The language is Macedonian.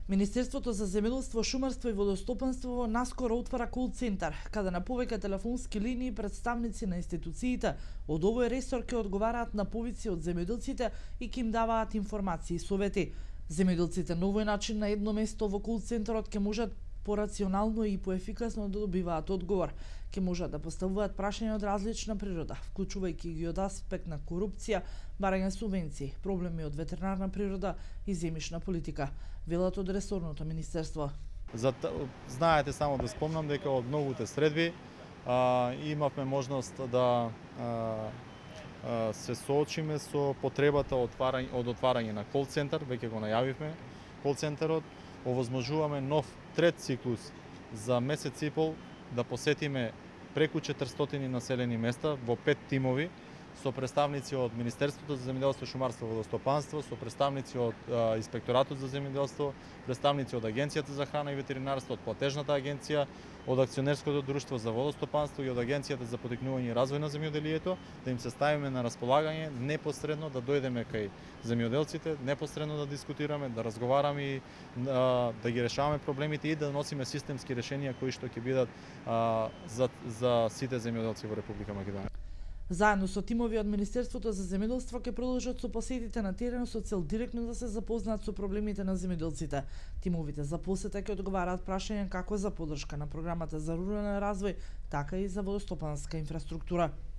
Министерството за земјоделство, шумарство и водостопанство наскоро отвара кол центар, каде на повеќе телефонски линии представници на институциите од овој ресор ќе одговараат на повици од земјоделците и ќе им даваат информации и совети. Земјоделците на овој начин на едно место во кол центарот ќе можат порационално и поефикасно да добиваат одговор. Ќе можат да поставуваат прашања од различна природа, вклучувајќи ги од аспект на корупција, барање субвенции, проблеми од ветеринарна природа и земјишна политика, велат од ресорното министерство. Знаете, само да спомнам дека од многуте средби имавме можност да се соочиме со потребата од отварање на кол центар, веќе го најавивме кол центарот, овозможуваме нов трет циклус за месец и пол да посетиме преку 400 населени места во 5 тимови со представници од Министерството за земјоделство, шумарство и водостопанство, со представници од Инспекторатот за земјоделство, представници од Агенцијата за храна и ветеринарство, од Платежната агенција, од Акционерското друштво за водостопанство и од Агенцијата за поттикнување и развој на земјоделието, да им се ставиме на располагање непосредно да дојдеме кај земјоделците, непосредно да дискутираме, да разговараме и да ги решаваме проблемите и да носиме системски решенија кои што ќе бидат за сите земјоделци во Република Македонија. Заедно со тимови од Министерството за земјоделство ќе продолжат со посетите на терен со цел директно да се запознаат со проблемите на земјоделците. Тимовите за посета ќе одговараат прашања како за поддршка на програмата за рурален развој, така и за водостопанска инфраструктура.